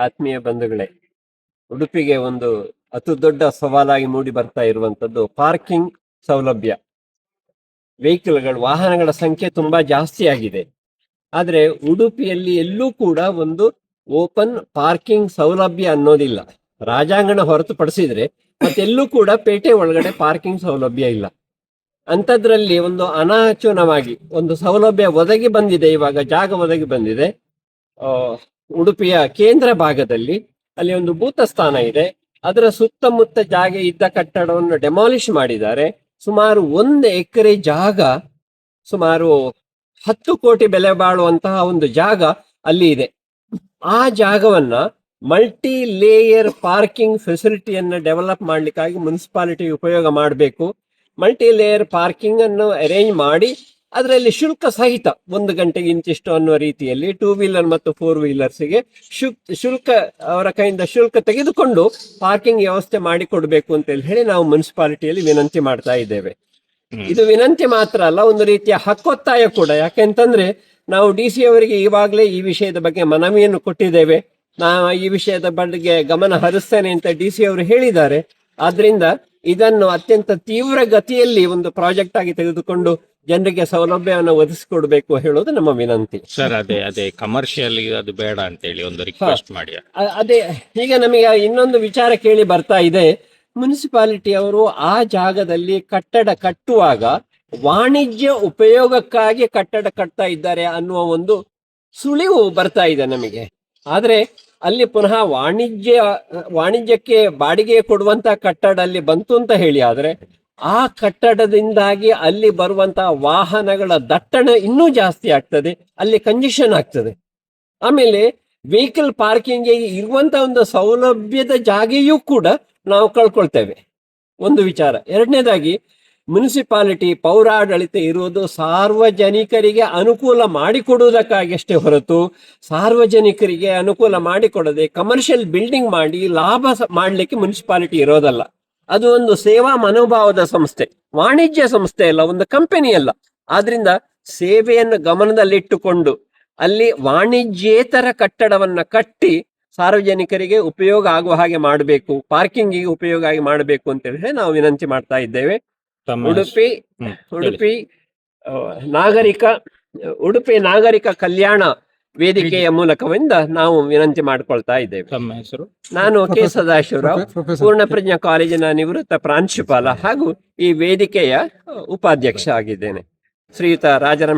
ಆತ್ಮೀಯ ಬಂಧುಗಳೇ, ಉಡುಪಿಗೆ ಒಂದು ಅತಿ ದೊಡ್ಡ ಸವಾಲಾಗಿ ಮೂಡಿ ಬರ್ತಾ ಇರುವಂತದ್ದು ಪಾರ್ಕಿಂಗ್ ಸೌಲಭ್ಯ. ವೆಹಿಕಲ್ಗಳು, ವಾಹನಗಳ ಸಂಖ್ಯೆ ತುಂಬಾ ಜಾಸ್ತಿ ಆಗಿದೆ. ಆದ್ರೆ ಉಡುಪಿಯಲ್ಲಿ ಎಲ್ಲೂ ಕೂಡ ಒಂದು ಓಪನ್ ಪಾರ್ಕಿಂಗ್ ಸೌಲಭ್ಯ ಅನ್ನೋದಿಲ್ಲ. ರಾಜಾಂಗಣ ಹೊರತುಪಡಿಸಿದ್ರೆ ಮತ್ತೆಲ್ಲೂ ಕೂಡ ಪೇಟೆ ಒಳಗಡೆ ಪಾರ್ಕಿಂಗ್ ಸೌಲಭ್ಯ ಇಲ್ಲ. ಅಂಥದ್ರಲ್ಲಿ ಒಂದು ಅನಾಚೂನವಾಗಿ ಒಂದು ಸೌಲಭ್ಯ ಒದಗಿ ಬಂದಿದೆ. ಇವಾಗ ಜಾಗ ಒದಗಿ ಬಂದಿದೆ. ಉಡುಪಿಯ ಕೇಂದ್ರ ಭಾಗದಲ್ಲಿ ಅಲ್ಲಿ ಒಂದು ಭೂತ ಸ್ಥಾನ ಇದೆ. ಅದರ ಸುತ್ತಮುತ್ತ ಜಾಗ ಇದ್ದ ಕಟ್ಟಡವನ್ನು ಡೆಮಾಲಿಷ್ ಮಾಡಿದ್ದಾರೆ. ಸುಮಾರು 1 ಎಕರೆ ಜಾಗ, ಸುಮಾರು 10 ಕೋಟಿ ಬೆಲೆ ಬಾಳುವಂತಹ ಒಂದು ಜಾಗ ಅಲ್ಲಿ ಇದೆ. ಆ ಜಾಗವನ್ನ ಮಲ್ಟಿ ಲೇಯರ್ ಪಾರ್ಕಿಂಗ್ ಫೆಸಿಲಿಟಿಯನ್ನ ಡೆವಲಪ್ ಮಾಡ್ಲಿಕ್ಕಾಗಿ ಮುನ್ಸಿಪಾಲಿಟಿ ಉಪಯೋಗ ಮಾಡಬೇಕು. ಮಲ್ಟಿ ಲೇಯರ್ ಪಾರ್ಕಿಂಗ್ ಅನ್ನು ಅರೇಂಜ್ ಮಾಡಿ ಅದರಲ್ಲಿ ಶುಲ್ಕ ಸಹಿತ 1 ಗಂಟೆಗೆ ಇಂತಿಷ್ಟು ಅನ್ನುವ ರೀತಿಯಲ್ಲಿ 2 ವೀಲರ್ ಮತ್ತು 4 ವೀಲರ್ಸ್ಗೆ ಶುಲ್ಕ ಅವರ ಕೈಯಿಂದ ಶುಲ್ಕ ತೆಗೆದುಕೊಂಡು ಪಾರ್ಕಿಂಗ್ ವ್ಯವಸ್ಥೆ ಮಾಡಿಕೊಡ್ಬೇಕು ಅಂತ ಹೇಳಿ ನಾವು ಮುನ್ಸಿಪಾಲಿಟಿಯಲ್ಲಿ ವಿನಂತಿ ಮಾಡ್ತಾ ಇದ್ದೇವೆ. ಇದು ವಿನಂತಿ ಮಾತ್ರ ಅಲ್ಲ, ಒಂದು ರೀತಿಯ ಹಕ್ಕೊತ್ತಾಯ ಕೂಡ. ಯಾಕೆಂತಂದ್ರೆ ನಾವು DC ಅವರಿಗೆ ಈವಾಗಲೇ ಈ ವಿಷಯದ ಬಗ್ಗೆ ಮನವಿಯನ್ನು ಕೊಟ್ಟಿದ್ದೇವೆ. ನಾನು ಈ ವಿಷಯದ ಬಗ್ಗೆ ಗಮನ ಹರಿಸ್ತೇನೆ ಅಂತ DC ಅವರು ಹೇಳಿದ್ದಾರೆ. ಆದ್ರಿಂದ ಇದನ್ನು ಅತ್ಯಂತ ತೀವ್ರ ಗತಿಯಲ್ಲಿ ಒಂದು ಪ್ರಾಜೆಕ್ಟ್ ಆಗಿ ತೆಗೆದುಕೊಂಡು ಜನರಿಗೆ ಸೌಲಭ್ಯವನ್ನು ಒದಗಿಸಿಕೊಡ್ಬೇಕು ಹೇಳೋದು ನಮ್ಮ ವಿನಂತಿ. ಸರ್, ಅದೇ ಕಮರ್ಷಿಯಲ್ ಅದು ಬೇಡ ಅಂತ ಹೇಳಿ ಒಂದು ರಿಕ್ವೆಸ್ಟ್ ಮಾಡಿ. ಅದೇ ಈಗ ನಮಗೆ ಇನ್ನೊಂದು ವಿಚಾರ ಕೇಳಿ ಬರ್ತಾ ಇದೆ. ಮುನ್ಸಿಪಾಲಿಟಿ ಅವರು ಆ ಜಾಗದಲ್ಲಿ ಕಟ್ಟಡ ಕಟ್ಟುವಾಗ ವಾಣಿಜ್ಯ ಉಪಯೋಗಕ್ಕಾಗಿ ಕಟ್ಟಡ ಕಟ್ತಾ ಇದ್ದಾರೆ ಅನ್ನುವ ಒಂದು ಸುಳಿವು ಬರ್ತಾ ಇದೆ ನಮಗೆ. ಆದ್ರೆ ಅಲ್ಲಿ ಪುನಃ ವಾಣಿಜ್ಯಕ್ಕೆ ಬಾಡಿಗೆ ಕೊಡುವಂತ ಕಟ್ಟಡ ಅಲ್ಲಿ ಬಂತು ಅಂತ ಹೇಳಿ ಆದ್ರೆ ಆ ಕಟ್ಟಡದಿಂದಾಗಿ ಅಲ್ಲಿ ಬರುವಂತಹ ವಾಹನಗಳ ದಟ್ಟಣೆ ಇನ್ನೂ ಜಾಸ್ತಿ ಆಗ್ತದೆ, ಅಲ್ಲಿ ಕಂಜೆಷನ್ ಆಗ್ತದೆ. ಆಮೇಲೆ ವೆಹಿಕಲ್ ಪಾರ್ಕಿಂಗ್ ಇರುವಂತ ಒಂದು ಸೌಲಭ್ಯದ ಜಾಗೆಯೂ ಕೂಡ ನಾವು ಕಳ್ಕೊಳ್ತೇವೆ, ಒಂದು ವಿಚಾರ. ಎರಡನೇದಾಗಿ ಮುನ್ಸಿಪಾಲಿಟಿ ಪೌರಾಡಳಿತ ಇರುವುದು ಸಾರ್ವಜನಿಕರಿಗೆ ಅನುಕೂಲ ಮಾಡಿಕೊಡುವುದಕ್ಕಾಗಿ ಅಷ್ಟೇ ಹೊರತು ಸಾರ್ವಜನಿಕರಿಗೆ ಅನುಕೂಲ ಮಾಡಿಕೊಡದೆ ಕಮರ್ಷಿಯಲ್ ಬಿಲ್ಡಿಂಗ್ ಮಾಡಿ ಲಾಭ ಮಾಡಲಿಕ್ಕೆ ಮುನ್ಸಿಪಾಲಿಟಿ ಇರೋದಲ್ಲ. ಅದು ಒಂದು ಸೇವಾ ಮನೋಭಾವದ ಸಂಸ್ಥೆ, ವಾಣಿಜ್ಯ ಸಂಸ್ಥೆ ಅಲ್ಲ, ಒಂದು ಕಂಪನಿ ಅಲ್ಲ. ಆದ್ರಿಂದ ಸೇವೆಯನ್ನು ಗಮನದಲ್ಲಿಟ್ಟುಕೊಂಡು ಅಲ್ಲಿ ವಾಣಿಜ್ಯೇತರ ಕಟ್ಟಡವನ್ನ ಕಟ್ಟಿ ಸಾರ್ವಜನಿಕರಿಗೆ ಉಪಯೋಗ ಆಗುವ ಹಾಗೆ ಮಾಡಬೇಕು, ಪಾರ್ಕಿಂಗಿಗೆ ಉಪಯೋಗ ಆಗಿ ಮಾಡಬೇಕು ಅಂತ ಹೇಳಿ ನಾವು ವಿನಂತಿ ಮಾಡ್ತಾ ಇದ್ದೇವೆ. ಉಡುಪಿ ನಾಗರಿಕ ಕಲ್ಯಾಣ ವೇದಿಕೆಯ ಮೂಲಕದಿಂದ ನಾವು ವಿನಂತಿ ಮಾಡ್ಕೊಳ್ತಾ ಇದ್ದೇವೆ. ತಮ್ಮ ಹೆಸರು? ನಾನು ಕೆ ಸದಾಶಿವರಾವ್, ಪೂರ್ಣಪ್ರಜ್ಞಾ ಕಾಲೇಜಿನ ನಿವೃತ್ತ ಪ್ರಾಂಶುಪಾಲ ಹಾಗೂ ಈ ವೇದಿಕೆಯ ಉಪಾಧ್ಯಕ್ಷ ಆಗಿದ್ದೇನೆ. ಶ್ರೀಯುತ ರಾಜರಮೇಶ್